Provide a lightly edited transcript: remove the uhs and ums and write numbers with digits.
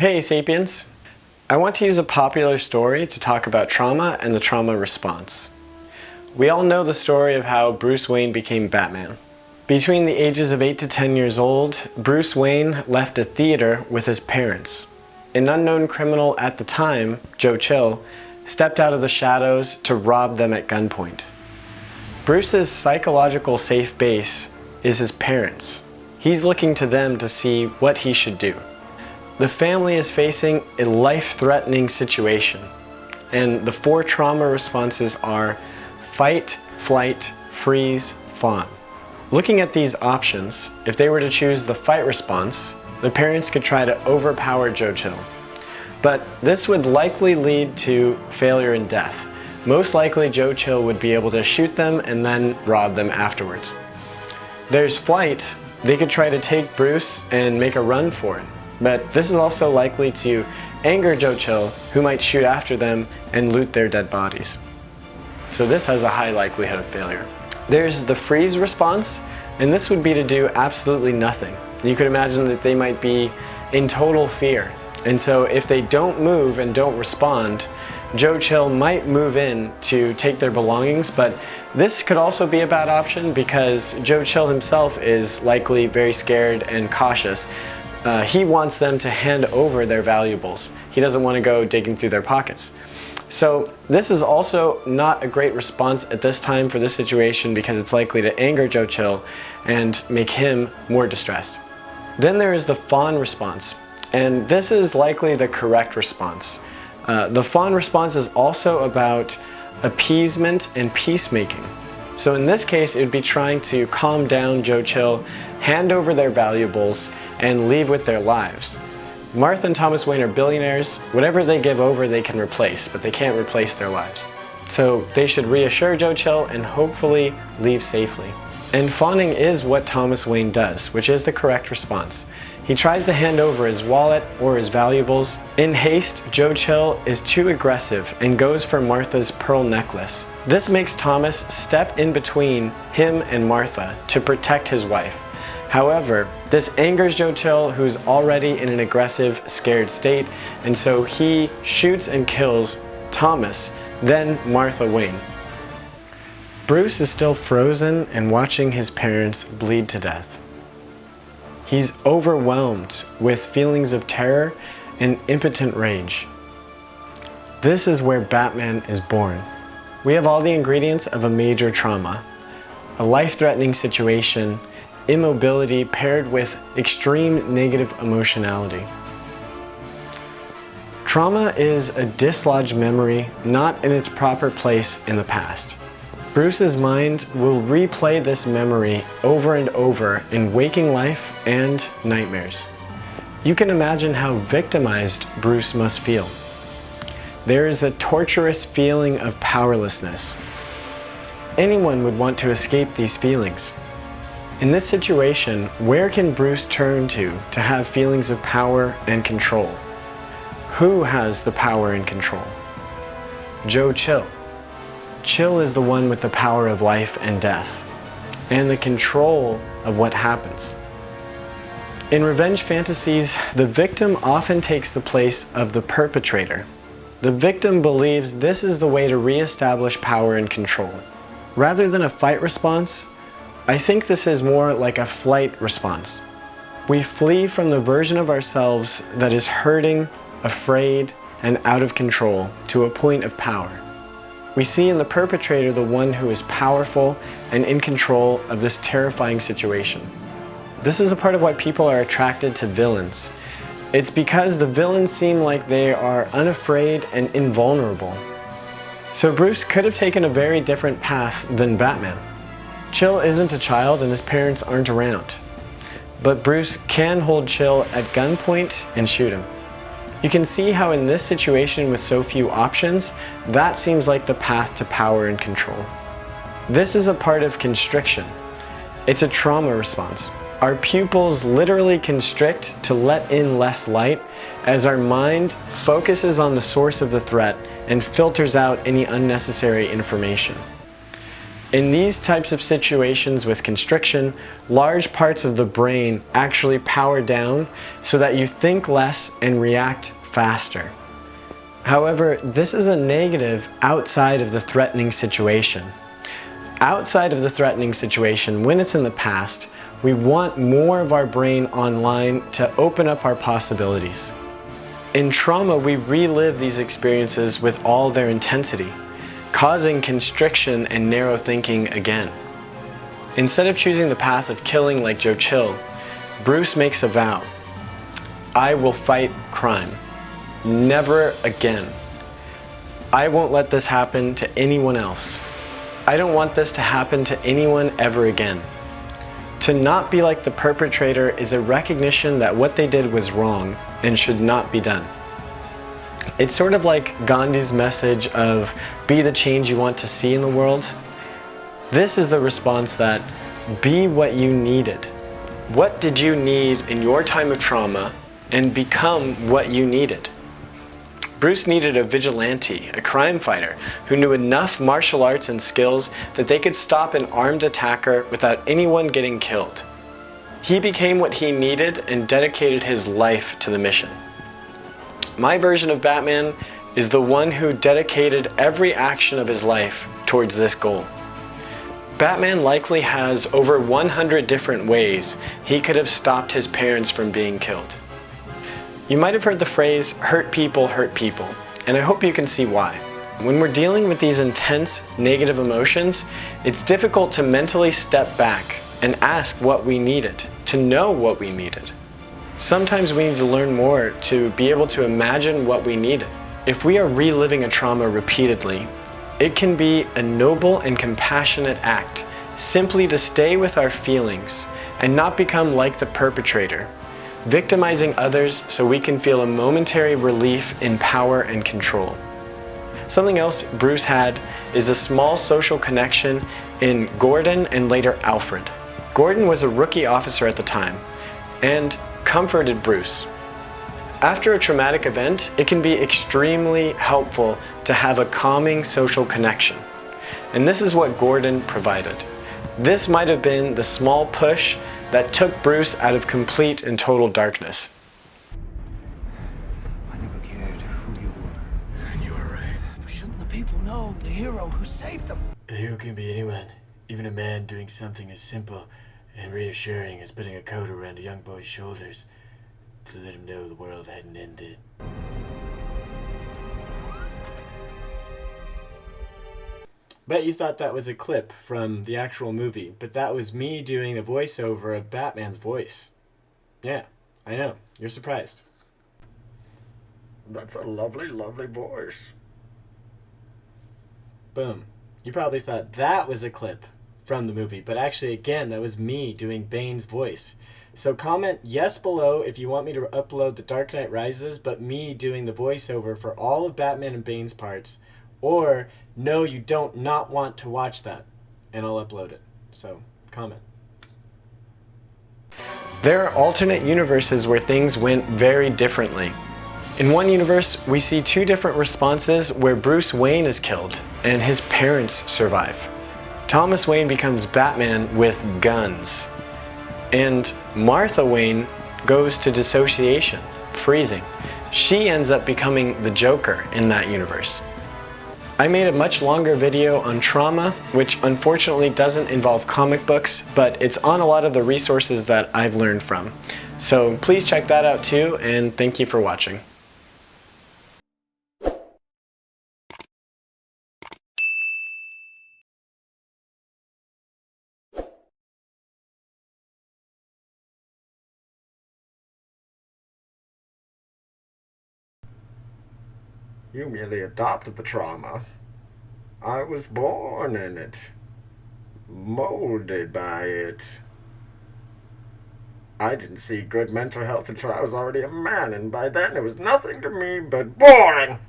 Hey Sapiens! I want to use a popular story to talk about trauma and the trauma response. We all know the story of how Bruce Wayne became Batman. Between the ages of 8 to 10 years old, Bruce Wayne left a theater with his parents. An unknown criminal at the time, Joe Chill, stepped out of the shadows to rob them at gunpoint. Bruce's psychological safe base is his parents. He's looking to them to see what he should do. The family is facing a life-threatening situation, and the 4 trauma responses are fight, flight, freeze, fawn. Looking at these options, if they were to choose the fight response, the parents could try to overpower Joe Chill. But this would likely lead to failure and death. Most likely Joe Chill would be able to shoot them and then rob them afterwards. There's flight. They could try to take Bruce and make a run for it. But this is also likely to anger Joe Chill, who might shoot after them and loot their dead bodies. So this has a high likelihood of failure. There's the freeze response, and this would be to do absolutely nothing. You could imagine that they might be in total fear. And so if they don't move and don't respond, Joe Chill might move in to take their belongings, but this could also be a bad option because Joe Chill himself is likely very scared and cautious. He wants them to hand over their valuables. He doesn't want to go digging through their pockets. So this is also not a great response at this time for this situation because it's likely to anger Joe Chill and make him more distressed. Then there is the fawn response, and this is likely the correct response. The fawn response is also about appeasement and peacemaking. So in this case, it would be trying to calm down Joe Chill, hand over their valuables, and leave with their lives. Martha and Thomas Wayne are billionaires. Whatever they give over, they can replace, but they can't replace their lives. So they should reassure Joe Chill and hopefully leave safely. And fawning is what Thomas Wayne does, which is the correct response. He tries to hand over his wallet or his valuables. In haste, Joe Chill is too aggressive and goes for Martha's pearl necklace. This makes Thomas step in between him and Martha to protect his wife. However, this angers Joe Chill, who's already in an aggressive, scared state, and so he shoots and kills Thomas, then Martha Wayne. Bruce is still frozen and watching his parents bleed to death. He's overwhelmed with feelings of terror and impotent rage. This is where Batman is born. We have all the ingredients of a major trauma, a life-threatening situation, immobility paired with extreme negative emotionality. Trauma is a dislodged memory not in its proper place in the past. Bruce's mind will replay this memory over and over in waking life and nightmares. You can imagine how victimized Bruce must feel. There is a torturous feeling of powerlessness. Anyone would want to escape these feelings. In this situation, where can Bruce turn to have feelings of power and control? Who has the power and control? Joe Chill. Chill is the one with the power of life and death, and the control of what happens. In revenge fantasies, the victim often takes the place of the perpetrator. The victim believes this is the way to re-establish power and control. Rather than a fight response, I think this is more like a flight response. We flee from the version of ourselves that is hurting, afraid, and out of control to a point of power. We see in the perpetrator the one who is powerful and in control of this terrifying situation. This is a part of why people are attracted to villains. It's because the villains seem like they are unafraid and invulnerable. So Bruce could have taken a very different path than Batman. Chill isn't a child and his parents aren't around. But Bruce can hold Chill at gunpoint and shoot him. You can see how in this situation with so few options, that seems like the path to power and control. This is a part of constriction. It's a trauma response. Our pupils literally constrict to let in less light as our mind focuses on the source of the threat and filters out any unnecessary information. In these types of situations with constriction, large parts of the brain actually power down so that you think less and react faster. However, this is a negative outside of the threatening situation. Outside of the threatening situation, when it's in the past, we want more of our brain online to open up our possibilities. In trauma, we relive these experiences with all their intensity, causing constriction and narrow thinking again. Instead of choosing the path of killing like Joe Chill, Bruce makes a vow. I will fight crime. Never again. I won't let this happen to anyone else. I don't want this to happen to anyone ever again. To not be like the perpetrator is a recognition that what they did was wrong and should not be done. It's sort of like Gandhi's message of be the change you want to see in the world. This is the response that be what you needed. What did you need in your time of trauma and become what you needed? Bruce needed a vigilante, a crime fighter, who knew enough martial arts and skills that they could stop an armed attacker without anyone getting killed. He became what he needed and dedicated his life to the mission. My version of Batman is the one who dedicated every action of his life towards this goal. Batman likely has over 100 different ways he could have stopped his parents from being killed. You might have heard the phrase, hurt people, and I hope you can see why. When we're dealing with these intense negative emotions, it's difficult to mentally step back and ask what we needed, to know what we needed. Sometimes we need to learn more to be able to imagine what we needed. If we are reliving a trauma repeatedly, it can be a noble and compassionate act simply to stay with our feelings and not become like the perpetrator, victimizing others so we can feel a momentary relief in power and control. Something else Bruce had is the small social connection in Gordon and later Alfred. Gordon was a rookie officer at the time and comforted Bruce. After a traumatic event, it can be extremely helpful to have a calming social connection. And this is what Gordon provided. This might have been the small push that took Bruce out of complete and total darkness. I never cared who you were. And you were right. But shouldn't the people know the hero who saved them? A hero can be anyone, even a man doing something as simple and reassuring as putting a coat around a young boy's shoulders to let him know the world hadn't ended. Bet you thought that was a clip from the actual movie, but that was me doing the voiceover of Batman's voice. Yeah, I know. You're surprised. That's a lovely, lovely voice. Boom. You probably thought that was a clip from the movie, but actually, again, that was me doing Bane's voice. So comment yes below if you want me to upload The Dark Knight Rises, but me doing the voiceover for all of Batman and Bane's parts, or no, you don't not want to watch that, and I'll upload it. So, comment. There are alternate universes where things went very differently. In one universe, we see two different responses where Bruce Wayne is killed and his parents survive. Thomas Wayne becomes Batman with guns, and Martha Wayne goes to dissociation, freezing. She ends up becoming the Joker in that universe. I made a much longer video on trauma, which unfortunately doesn't involve comic books, but it's on a lot of the resources that I've learned from. So please check that out too, and thank you for watching. You merely adopted the trauma. I was born in it, molded by it. I didn't see good mental health until I was already a man, and by then it was nothing to me but boring.